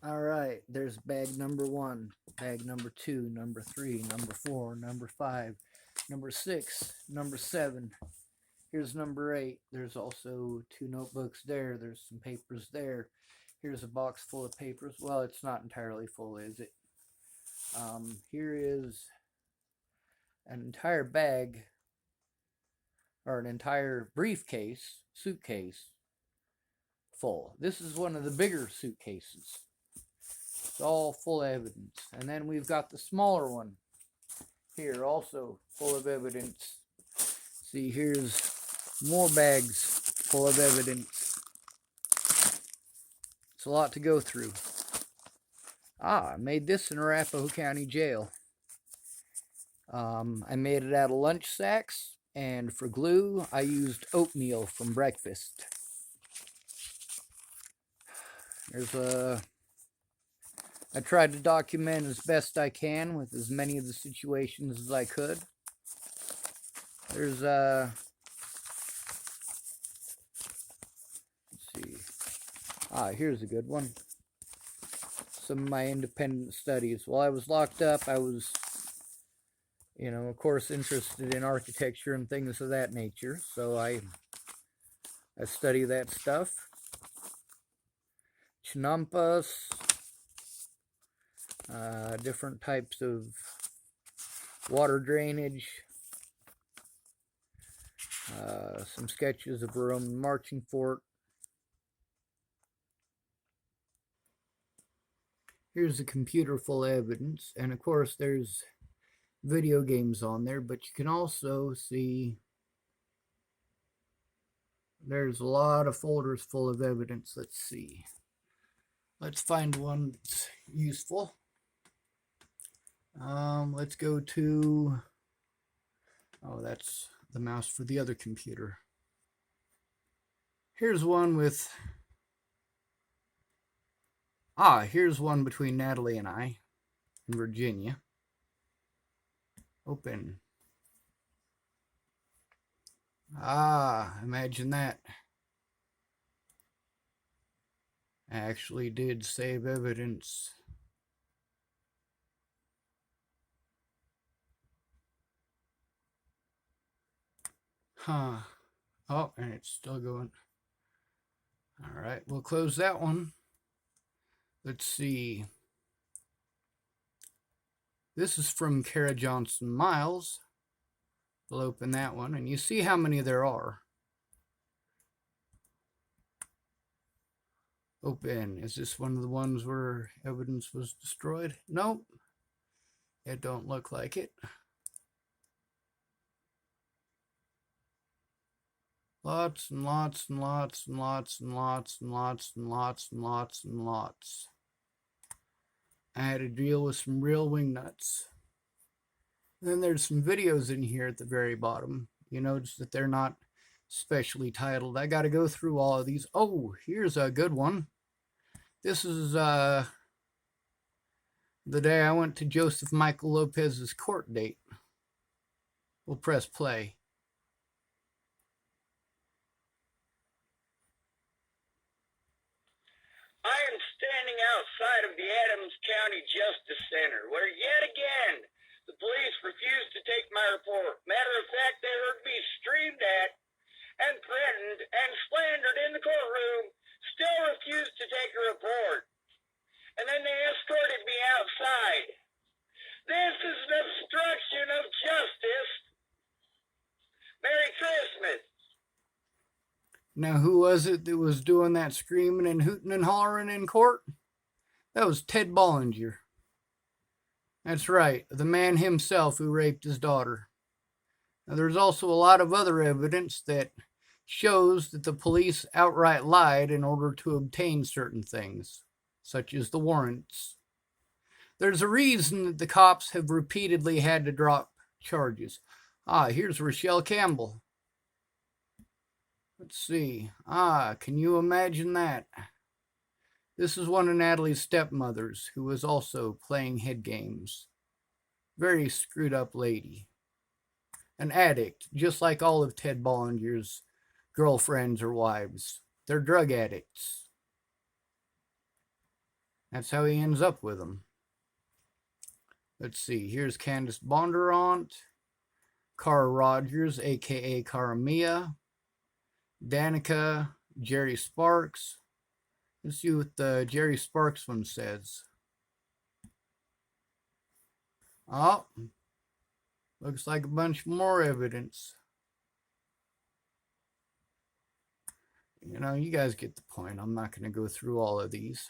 All right, there's bag number 1, bag number 2, number 3, number 4, number 5, number 6, number 7. Here's number 8. There's also 2 notebooks there. There's some papers there. Here's a box full of papers. Well, it's not entirely full, is it? Here is an entire bag, or an entire briefcase, suitcase, full. This is one of the bigger suitcases. It's all full of evidence. And then we've got the smaller one here, also full of evidence. See, here's more bags full of evidence. It's a lot to go through. I made this in Arapahoe County Jail. I made it out of lunch sacks, and for glue, I used oatmeal from breakfast. I tried to document as best I can with as many of the situations as I could. There's let's see. Here's a good one. Some of my independent studies. While I was locked up, I was, of course, interested in architecture and things of that nature. So I study that stuff. Chinampas, different types of water drainage, some sketches of a Roman marching fort. Here's a computer full of evidence, and of course there's video games on there, but you can also see there's a lot of folders full of evidence. Let's see. Let's find one that's useful. Let's go to, that's the mouse for the other computer. Here's one with, here's one between Natalie and I in Virginia. Open. Imagine that. I actually did save evidence. Oh, and it's still going. All right, we'll close that one. Let's see. This is from Kara Johnson Miles. We'll open that one, and you see how many there are. Open. Is this one of the ones where evidence was destroyed? Nope. It don't look like it. Lots and lots and lots and lots and lots and lots and lots and lots and lots. I had to deal with some real wingnuts. Then there's some videos in here at the very bottom. You notice that they're not specially titled. I got to go through all of these. Oh, here's a good one. This is the day I went to Joseph Michael Lopez's court date. We'll press play. I am standing outside of the Adams County Justice Center, where yet again the police refused to take my report. Matter of fact, they heard me screamed at and threatened and slandered in the courtroom, still refused to take a report. And then they escorted me outside. This is an obstruction of justice. Merry Christmas. Now, who was it that was doing that screaming and hooting and hollering in court? That was Ted Bollinger. That's right, the man himself who raped his daughter. Now, there's also a lot of other evidence that shows that the police outright lied in order to obtain certain things, such as the warrants. There's a reason that the cops have repeatedly had to drop charges. Here's Rochelle Campbell. Let's see. Can you imagine that? This is one of Natalie's stepmothers who was also playing head games. Very screwed up lady. An addict, just like all of Ted Bollinger's girlfriends or wives. They're drug addicts. That's how he ends up with them. Let's see. Here's Candace Bondurant, Cara Rogers, a.k.a. Cara Mia, Danica, Jerry Sparks. Let's see what the Jerry Sparks one says. Oh, looks like a bunch more evidence. You know, you guys get the point. I'm not going to go through all of these.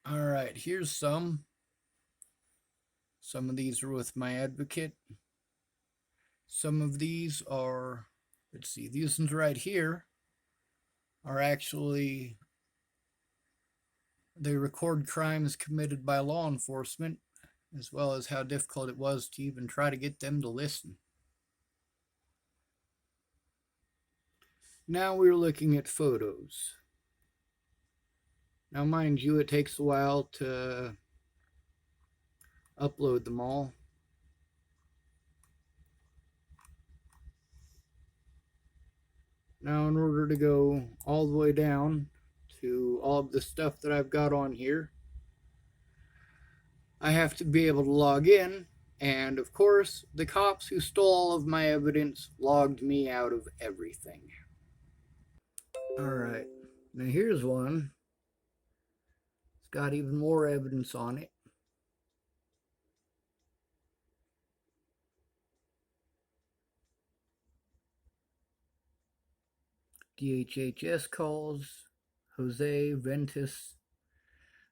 All right, here's some. Some of these are with my advocate. Some of these are, let's see, these ones right here are actually, they record crimes committed by law enforcement, as well as how difficult it was to even try to get them to listen. Now we're looking at photos. Now, mind you, it takes a while to upload them all. Now, in order to go all the way down to all of the stuff that I've got on here, I have to be able to log in. And of course, the cops who stole all of my evidence logged me out of everything. Alright, now here's one. It's got even more evidence on it. DHHS calls, Jose, Ventus.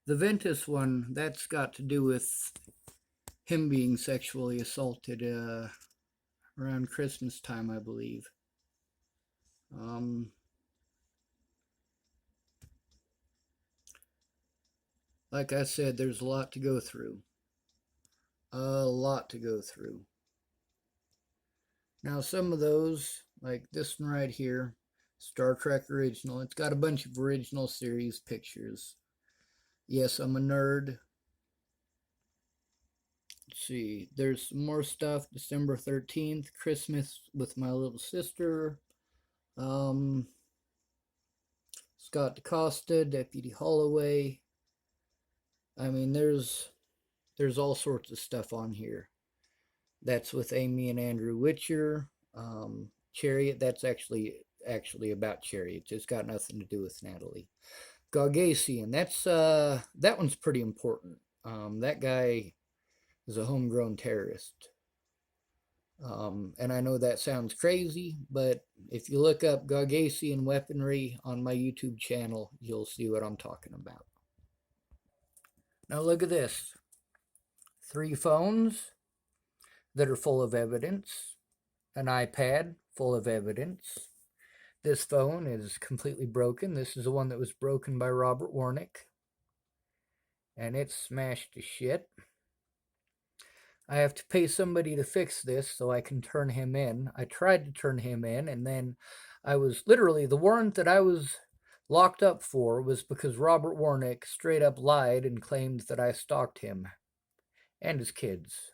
The Ventus one, that's got to do with him being sexually assaulted around Christmas time, I believe. Like I said, there's a lot to go through. A lot to go through. Now, some of those, like this one right here, Star Trek Original, it's got a bunch of original series pictures. Yes, I'm a nerd. Let's see, there's some more stuff. December 13th, Christmas with my little sister. Scott DaCosta, Deputy Holloway. I mean, there's all sorts of stuff on here. That's with Amy and Andrew Witcher. Chariot, that's actually about Chariot. It's got nothing to do with Natalie. Gaugaisian, that one's pretty important. That guy is a homegrown terrorist. And I know that sounds crazy, but if you look up Gaugaisian weaponry on my YouTube channel, you'll see what I'm talking about. Now look at this. 3 phones that are full of evidence. An iPad full of evidence. This phone is completely broken. This is the one that was broken by Robert Warnick. And it's smashed to shit. I have to pay somebody to fix this so I can turn him in. I tried to turn him in, and then I was literally, the warrant that I was locked up for was because Robert Warnick straight up lied and claimed that I stalked him and his kids.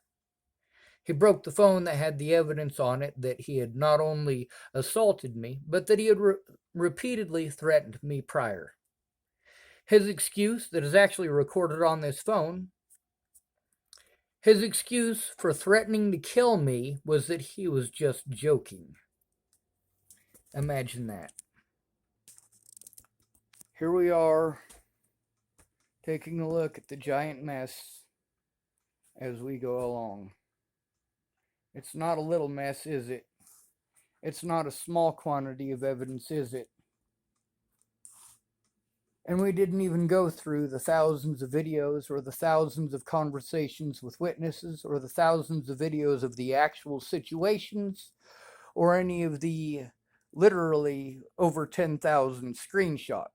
He broke the phone that had the evidence on it that he had not only assaulted me, but that he had repeatedly threatened me prior. His excuse that is actually recorded on this phone, his excuse for threatening to kill me was that he was just joking. Imagine that. Here we are, taking a look at the giant mess as we go along. It's not a little mess, is it? It's not a small quantity of evidence, is it? And we didn't even go through the thousands of videos or the thousands of conversations with witnesses or the thousands of videos of the actual situations or any of the literally over 10,000 screenshots.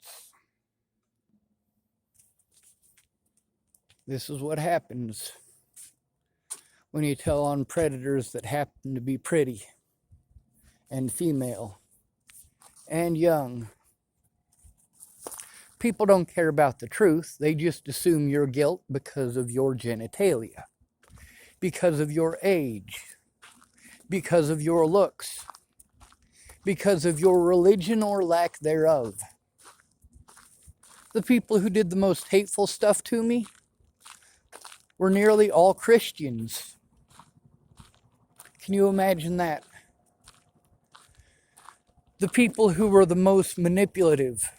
This is what happens when you tell on predators that happen to be pretty and female and young. People don't care about the truth. They just assume your guilt because of your genitalia, because of your age, because of your looks, because of your religion or lack thereof. The people who did the most hateful stuff to me were nearly all Christians. Can you imagine that? The people who were the most manipulative,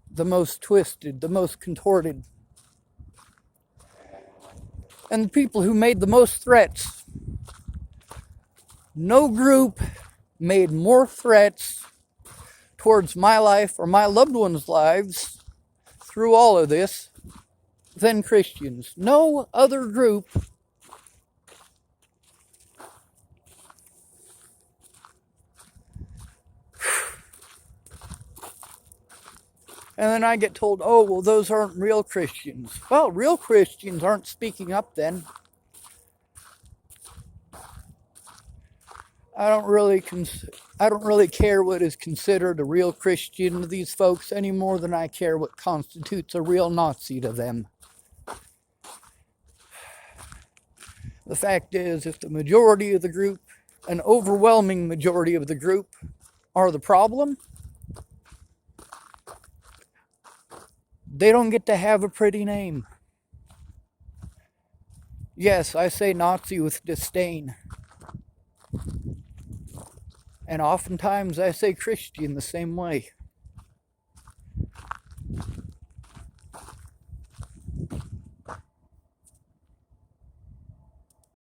the most twisted, the most contorted, and the people who made the most threats. No group made more threats towards my life or my loved ones' lives through all of this than Christians. No other group and then I get told, oh, well, those aren't real Christians. Well, real Christians aren't speaking up then. I don't really care what is considered a real Christian to these folks any more than I care what constitutes a real Nazi to them. The fact is, if the majority of the group, an overwhelming majority of the group, are the problem, they don't get to have a pretty name. Yes, I say Nazi with disdain. And oftentimes I say Christian the same way.